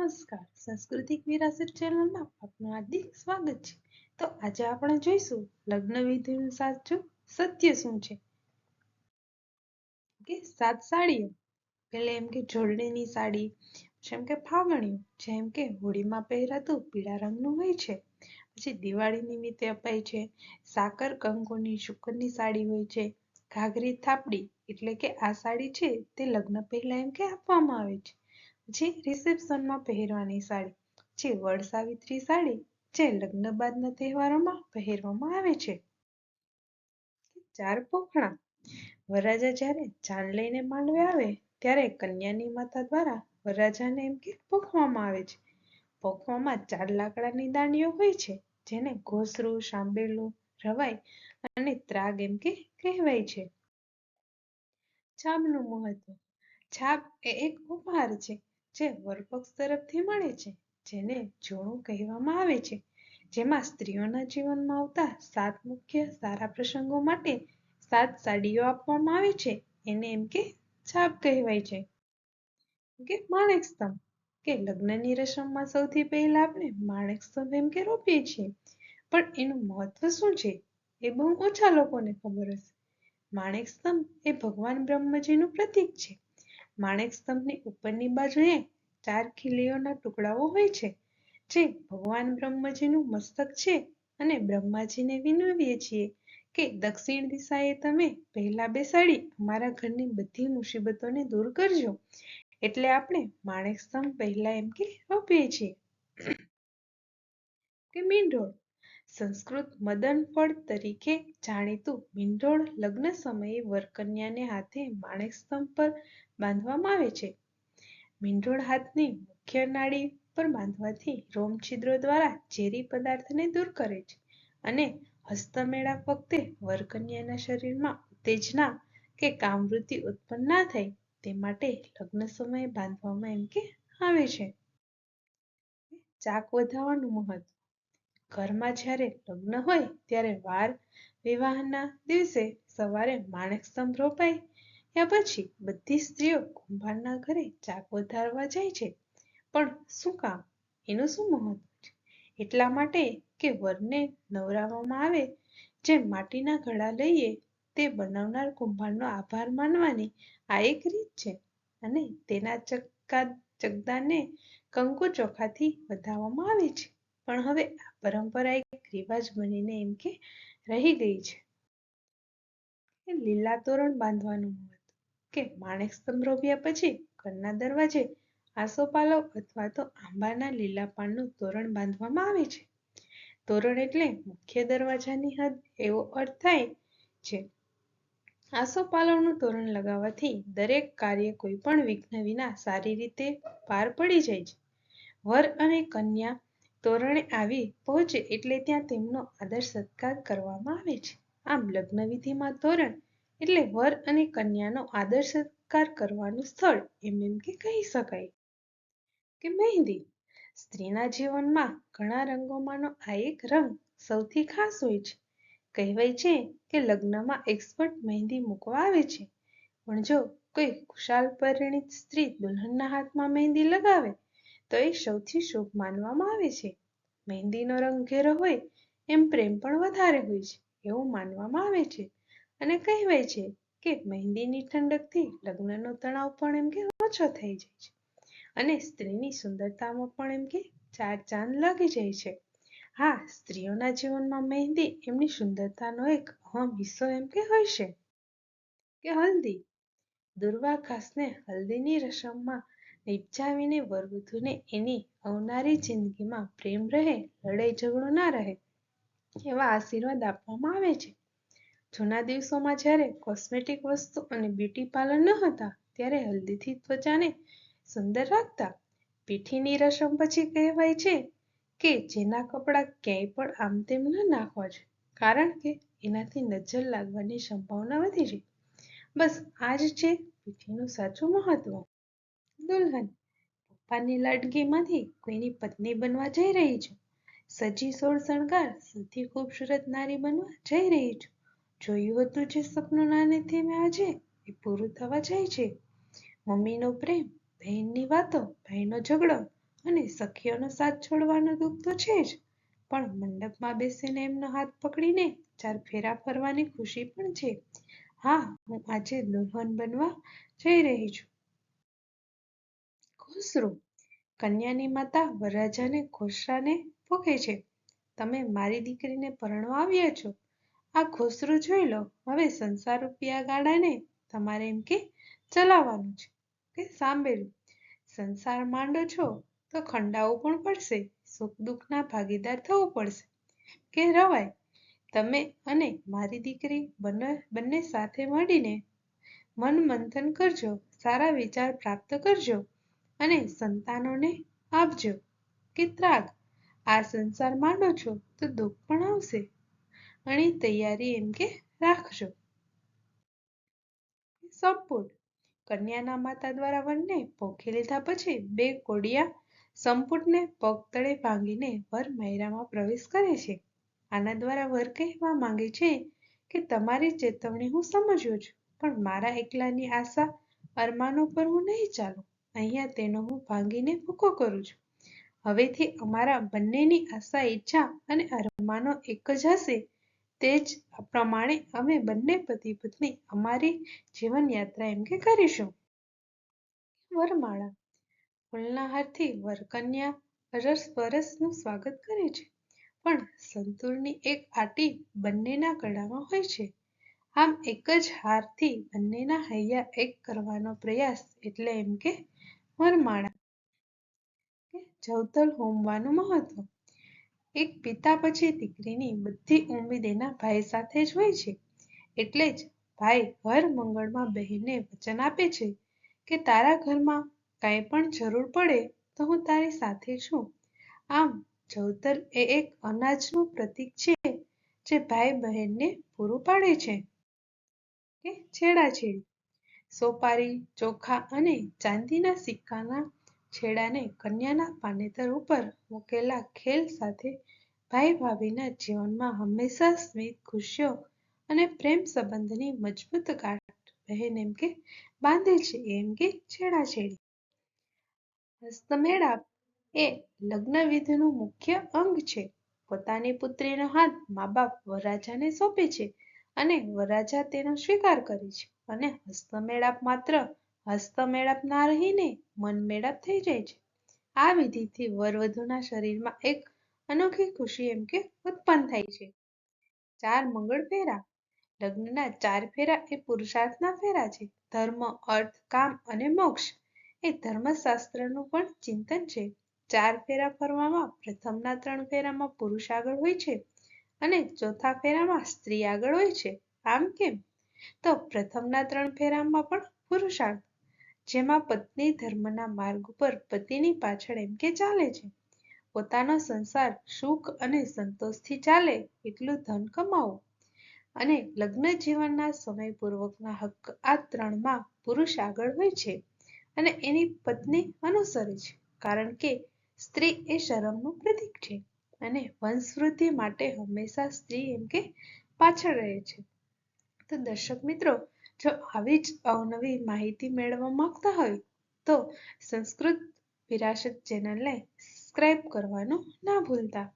નમસ્કાર, સાંસ્કૃતિક વિરાસત ચેનલમાં આપનું હાર્દિક સ્વાગત છે. તો આજે આપણે જોઈશું લગ્ન વિધિનું સાચું સત્ય શું છે. કે 7 સાડીઓ, પેલે એમ કે જોડણીની સાડી, જેમ કે ફાગણીઓ, જેમ કે હોળીમાં પહેરાતું પીળા રંગનું હોય છે. પછી દિવાળી નિમિત્તે અપાય છે. સાકર કંકોની શુકનની સાડી હોય છે. ઘાઘરી થાપડી એટલે કે આ સાડી છે તે લગ્ન પહેલા એમ કે આપવામાં આવે છે. જે રિસેપ્શનમાં પહેરવાની સાડી, જે વડ સાવિત્રી સાડી, જે લગ્ન બાદના તહેવારોમાં પહેરવામાં આવે છે. 4 પોખણા, વરરાજા જ્યારે જાન લઈને માંડવે આવે ત્યારે કન્યાની માતા દ્વારા વરરાજાને એમ કે પોખવામાં આવે છે. પોખવામાં 4 લાકડાની દાંડીઓ હોય છે, જેને ઘોસરું, સાંભેલું, રવાઈ અને ત્રાગ એમ કે કહેવાય છે. છાબનું મહત્વ. છાબ એ એક ઉપહાર છે જે વરપક્ષ તરફથી મળે છે, જેને જોણું કહેવામાં આવે છે. જેમાં સ્ત્રીઓના જીવનમાં આવતા 7 મુખ્ય સારા પ્રસંગો માટે 7 સાડીઓ આપવામાં આવે છે, એને એમ કે છાબ કહેવાય છે. કે માણેક સ્તંભ, કે લગ્નની રસમમાં સૌથી પહેલા આપણે માણેક સ્તંભ એમ કે રોપીએ છીએ, પણ એનું મહત્વ શું છે એ બહુ ઓછા લોકોને ખબર હશે. માણેક સ્તંભ એ ભગવાન બ્રહ્મજીનું પ્રતીક છે. માણેક સ્તંભની ઉપરની બાજુએ 4 ખીલીઓના ટુકડાઓ હોય છે, જે ભગવાન બ્રહ્મજીનું મસ્તક છે. અને બ્રહ્માજીને વિનવીએ છીએ કે દક્ષિણ દિશાએ તમે પહેલા બેસાડી અમારા ઘરની બધી મુસીબતોને દૂર કરજો. એટલે આપણે માણેક સ્તંભ પહેલા એમ કે રોપીએ છીએ. કે મીંઢોળ, સંસ્કૃત મદન ફળ તરીકે જાણીતું મીંઢોળ લગ્ન સમયે વરકન્યાને હાથે માણેક સ્તંભ પર બાંધવામાં આવે છે. મીંઢોળ હાથની મુખ્ય નાડી પર બાંધવાથી રોમ છિદ્રો દ્વારા ઝેરી પદાર્થને દૂર કરે છે અને હસ્તમેળાપ વખતે વરકન્યાના શરીરમાં ઉત્તેજના કે કામવૃત્તિ ઉત્પન્ન ના થાય તે માટે લગ્ન સમયે બાંધવામાં એમ કે આવે છે. ચાક વધાવવાનું મહત્વ. ઘરમાં જ્યારે લગ્ન હોય ત્યારે વાર વિવાહના દિવસે સવારે માણેક સ્તંભ રોપાય પછી બધી સ્ત્રીઓ કુંભારના ઘરે ચાક વધારવા જાય છે. પણ શું કામ? એનું શું મહત્વ છે? એટલા માટે કે વરને નવરાવવામાં આવે, જે માટીના ઘડા લઈએ તે બનાવનાર કુંભારનો આભાર માનવાની આ એક રીત છે અને તેના ચકદારને કંકુ ચોખાથી વધાવવામાં આવે છે. પણ હવે આ પરંપરા એક રિવાજ બનીને એમ કે રહી ગઈ છે. લીલા તોરણ બાંધવાનું મહત્વ. કે માણેક સ્તંભ રોપ્યા પછી ઘરના દરવાજે આસોપાલવ અથવા તો આંબાના લીલા પાનનું તોરણ બાંધવામાં આવે છે. તોરણ એટલે મુખ્ય દરવાજાની હદ એવો અર્થ થાય છે. આસોપાલવનું તોરણ લગાવવાથી દરેક કાર્ય કોઈ પણ વિઘ્ન વિના સારી રીતે પાર પડી જાય છે. વર અને કન્યા તોરણે આવી પહોંચે એટલે ત્યાં તેમનો આદર સત્કાર કરવામાં આવે છે. આમ લગ્ન વિધિમાં તોરણ એટલે વર અને કન્યાનો આદર સત્કાર કરવાનું સ્થળ એમ કે કહી શકાય. કે મહેંદી, સ્ત્રીના જીવનમાં ઘણા રંગોમાંનો આ એક રંગ સૌથી ખાસ હોય છે. કહેવાય છે કે લગ્નમાં એક્સપર્ટ મહેંદી મૂકવા આવે છે, પણ જો કોઈ ખુશાલ પરિણીત સ્ત્રી દુલ્હનના હાથમાં મહેંદી લગાવે તો એ સૌથી શુભ માનવામાં આવે છે. મહેંદીનો રંગ ઘેરો હોય એમ પ્રેમ પણ વધારે હોય છે એવું માનવામાં આવે છે અને કહેવાય છે કે મહેંદીની ઠંડકથી લગ્નનો તણાવ પણ એમ કે ઓછો થઈ જાય છે અને સ્ત્રીની સુંદરતામાં પણ એમ કે 4 ચાંદ લાગી જાય છે. હા, સ્ત્રીઓના જીવનમાં મહેંદી એમની સુંદરતાનો એક અહમ હિસ્સો એમ કે હોય છે. કે હલ્દી, દુર્વા ઘાસને હલ્દીની રસમમાં નિપજાવીને વરવધુને એની આવનારી જિંદગીમાં પ્રેમ રહે, લડાઈ ઝઘડો ના રહે એવા આશીર્વાદ આપવામાં આવે છે. જૂના દિવસોમાં જ્યારે કોસ્મેટિક વસ્તુ અને બ્યુટી પાર્લર ન હતા ત્યારે હલ્દીથી ત્વચાને સુંદર રાખતા. પીઠીની રસમ પછી કહેવાય છે કે જેના કપડાં ક્યાંય પણ આમ તેમ ન નાખવા જોઈએ, કારણ કે એનાથી નજર લાગવાની સંભાવના વધી જાય. બસ આ જ છે પીઠીનું સાચું મહત્વ. દુલ્હન, પપ્પાની લાડકીમાંથી કોઈની પત્ની બનવા જઈ રહી છું. સજી સોળ શણગાર સૌથી ખૂબસૂરત નારી બનવા જઈ રહી છું. જોયું હતું જે સપનું નાનેથી મેં આજે એ પૂરું થવા જાય છે. મમ્મીનો પ્રેમ, બહેનની વાતો, ભાઈનો ઝઘડો અને સખીઓનો સાથ છોડવાનું દુઃખ તો છે જ, પણ મંડપમાં બેસીને એમનો હાથ પકડીને 4 ફેરા ફરવાની ખુશી પણ છે. હા, હું આજે દુલ્હન બનવા જઈ રહી છું. ખુસરો. કન્યાની માતા વરરાજાને ખોસરાને પોકે છે. તમે મારી દીકરીને પરણવા આવ્યા છો. આ ખોસરું જોઈ લો. હવે સંસાર રૂપિયા ગાડાને તમારે એમ કે ચલાવવાનું છે. કે સાંભળ્યું, સંસાર માંડો છો તો ખંડાવવું પણ પડશે, સુખ દુઃખના ભાગીદાર થવું પડશે. કે રવાય, તમે અને મારી દીકરી બંને સાથે મળીને મન મંથન કરજો, સારા વિચાર પ્રાપ્ત કરજો અને સંતાનોને આપજો. કે ત્રાગ, આ સંસાર માંડો છો તો દુઃખ પણ આવશે, અને તૈયારી એમ કે રાખજો. સંપુટ. કન્યાના માતા દ્વારા વરને પોખી લીધા પછી 2 કોડિયા સંપુટને પગ તળે ભાંગીને વર મહેરામાં પ્રવેશ કરે છે. આના દ્વારા વર કહેવા માંગે છે કે તમારી ચેતવણી હું સમજ્યો છું, પણ મારા એકલાની આશા અરમાનો પર હું નહીં ચાલું. અહીંયા તેનો હું ભાંગીને ભૂકો કરું છું. હવેથી અમારા બંનેની આશા, ઈચ્છા અને અરમાનો એક જ હશે. તે જ પ્રમાણે અમે બંને પતિ પત્ની અમારી જીવન યાત્રા એમ કે કરીશું. વરમાળા. ફૂલના હારથી વર કન્યા અરસપરસનું સ્વાગત કરે છે, પણ સંતૂરની એક આંટી બંનેના ગળામાં હોય છે. આમ એક જ હારથી બંનેના હૈયા એક કરવાનો પ્રયાસ એટલે એમ કે વરમાળા. જવતલ હોમવાનું મહત્વ. એક પિતા પછી દીકરીની બધી ઉમ્મીદ એના ભાઈ સાથે જ હોય છે. એટલે જ ભાઈ હર મંગળમાં બહેનને વચન આપે છે કે તારા ઘરમાં કાંઈ પણ જરૂર પડે તો હું તારી સાથે છું. આમ જવતલ એ એક અનાજનું પ્રતીક છે જે ભાઈ બહેનને પૂરું પાડે છે. કે છેડાછેડી. સોપારી, ચોખા અને ચાંદીના સિક્કાના છેડાને કન્યાના પાનેતર ઉપર મૂકેલા ખેલ સાથે ભાઈ ભાભીના જીવનમાં હંમેશા સ્મિત, ખુશીઓ અને પ્રેમ સંબંધની મજબૂત ગાંઠ બહેન એમ કે બાંધે છે, એમ કે છેડાછેડી. હસ્તમેળાપ એ લગ્ન વિધિનું મુખ્ય અંગ છે. પોતાની પુત્રીનો હાથ મા બાપ વરરાજાને સોંપે છે અને વરરાજા તેનો સ્વીકાર કરે છે, અને હસ્તમેળાપ માત્ર હસ્તમેળાપ ના રહીને મનમેળાપ થઈ જાય છે. આ વિધિથી વરવધુના શરીરમાં એક અનોખી ખુશી એમ કે ઉત્પન્ન થાય છે. 4 મંગળ ફેરા. લગ્નના 4 ફેરા એ પુરુષાર્થના ફેરા છે. ધર્મ, અર્થ, કામ અને મોક્ષ એ ધર્મશાસ્ત્રનું પણ ચિંતન છે. 4 ફેરા ફરવામાં પ્રથમના 3 ફેરામાં પુરુષ આગળ હોય છે અને ચોથા ફેરામાં સ્ત્રી આગળ હોય છે. આમ કેમ? તો પ્રથમના 3 ફેરામાં પણ પુરુષાર્થ, જેમાં પત્ની ધર્મના માર્ગ ઉપર પતિની પાછળ એમ કે ચાલે છે. પોતાનો સંસાર સુખ અને સંતોષથી ચાલે એટલું ધન કમાવો અને લગ્ન જીવનના સમયપૂર્વકના હક્ક, આ 3માં પુરુષ આગળ હોય છે અને એની પત્ની અનુસરે છે, કારણ કે સ્ત્રી એ શરમનું પ્રતીક છે અને વંશવૃદ્ધિ માટે હંમેશા સ્ત્રી એમ કે પાછળ રહે છે. તો દર્શક મિત્રો, જો આવી જ અવનવી માહિતી મેળવવા માંગતા હોય તો સંસ્કૃત વિરાસત ચેનલને સબસ્ક્રાઇબ કરવાનું ના ભૂલતા.